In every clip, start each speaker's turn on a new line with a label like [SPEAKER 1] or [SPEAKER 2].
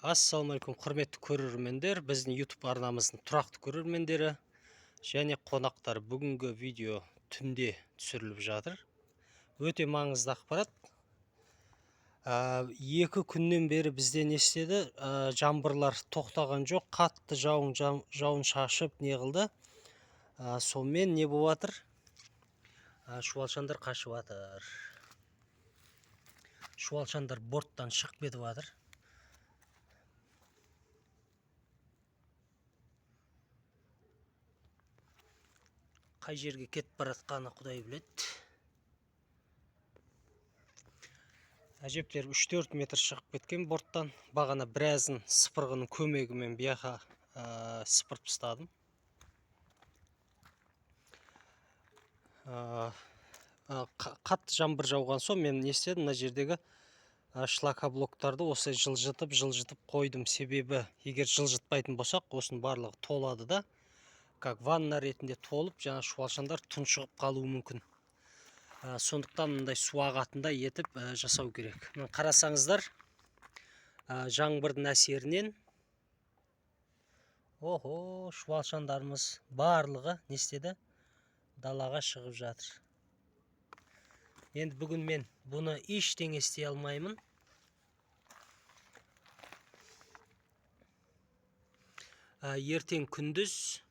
[SPEAKER 1] Ассалаумағалейкум, құрметті көрермендер, біздің YouTube арнамыздың тұрақты көрермендері және қонақтар. Бүгінгі видео түнде түсіріліп жатыр. Өте маңызды ақпарат. 2 күннен бері бізде не істеді? Жаңбырлар тоқтаған жоқ, қатты жауын шашып не қылды. Сонымен не болып жатыр? Шуалшандар қашып жатыр. Шуалшандар борттан шығып кетіп жатыр. Қай жерге кетіп баратқаны Құдай біледі. Әжептер 3-4 метр шығып кеткен борттан. Бағана біразын сыпырғының көмегімен бияқа сыпырып тастадым. Қатты жаңбыр жауған соң мен не істедім? Мына жердегі шлакоблоктарды осы жылжытып қойдым. Себебі егер жылжытпайтын болсақ, осының барлығы толады да, как ванна ретінде толып, жаңа шуалшандар тұншығып қалуы мүмкін. Сондықтан мындай су ағатындай етіп жасау керек. Қарасаңыздар, жаңбырдың әсерінен шуалшандарымыз барлығы не істеді? Далаға шығып жатыр. Енді бүгін мен бұны ештеңе істей алмаймын. Ертең күндіз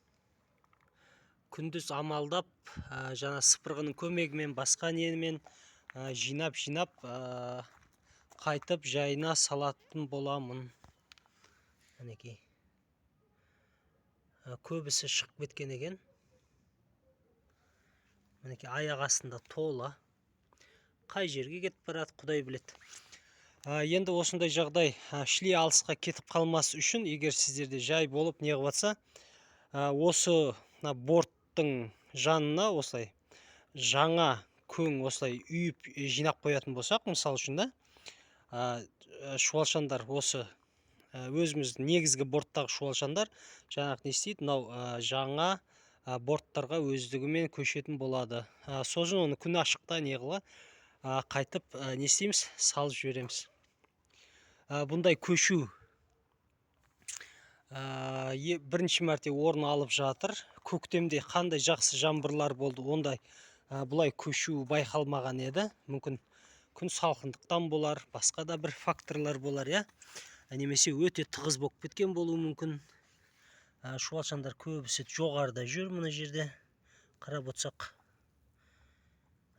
[SPEAKER 1] амалдап, жаңа сыпырғының көмегімен, басқа немен жинап қайтып жайына салатын боламын. Мінекей. Көбісі шығып кеткен екен. Мінекей аяқ астында тола. Қай жерге кетіп барады, Құдай біледі. Енді осындай жағдай шлей алысқа кетіп қалмас үшін, егер сіздерде жай болып не қылып жатса, осы борттың жанына осылай жаңа көң осылай үйіп жинап қоятын болсақ, мысал үшін шуалшандар осы өзіміздің негізгі борттағы шуалшандар жаңағы не істейді? Мынау жаңа борттарға өздігімен көшетін болады. Сосын оны күн ашықта не қыла қайтып не істейміз? Салып жібереміз. Бұндай көшу бірінші мәрте орын алып жатыр. Көктемде қандай жақсы жаңбырлар болды, ондай бұлай көшу байқалмаған еді. Мүмкін күн салқындықтан болар, басқа да бір факторлар болар, немесе өте тығыз болып кеткен болуы мүмкін. Шуалшандар көбісі жоғарыда жүр, мына жерде қарап отырсақ.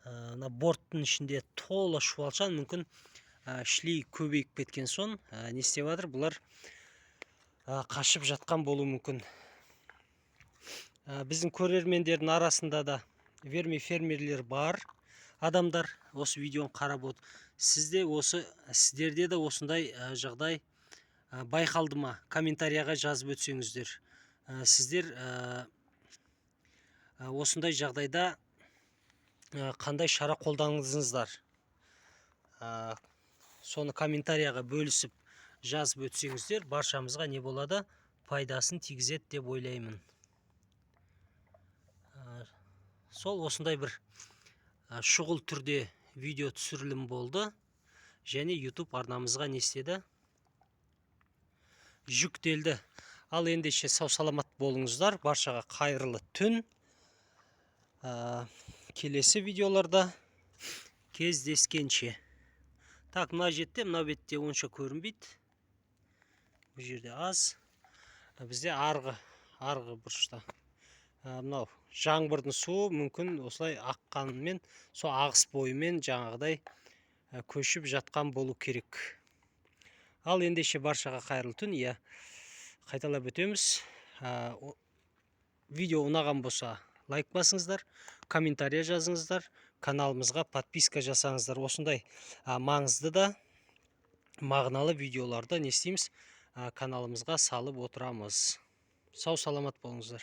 [SPEAKER 1] Борттың ішінде толы шуалшан, мүмкін шлей көбейіп кеткен соң не істеп жатыр? Бұлар қашып жатқан болуы мүмкін. Біздің көрермендердің арасында да вермифермерлер бар адамдар осы видеоны қарап отыр. Сіздерде де осындай жағдай байқалды ма? Комментарияға жазып өтсеңіздер. Сіздер осындай жағдайда қандай шара қолдандыңыздар? Соны комментарияға бөлісіп жазып өтсеңіздер, баршамызға не болады? Пайдасын тигізеді деп ойлаймын. Сол осындай бір шұғыл түрде видео түсірілім болды. Және YouTube арнамызға не істеді? Жүктелді. Ал ендеше сау саламат болыңыздар. Баршаға қайырлы түн. Келесі видеоларда кездескенше. Так, мына жетте, мына бетте онша көрінбейді. Бұл жерде аз. Бізде арғы бұрышта. Мынау жаңбырдың суы мүмкін осылай аққанымен, сол ағыс бойымен жаңағыдай көшіп жатқан болу керек. Ал ендеше баршаға қайырлы түн. Қайталап өтеміз. Видео ұнаған болса лайк басыңыздар, комментария жазыңыздар, каналымызға подписка жасаңыздар. Осындай маңызды да мағыналы видеоларды не істейміз? Каналымызға салып отырамыз. Сау саламат болыңыздар.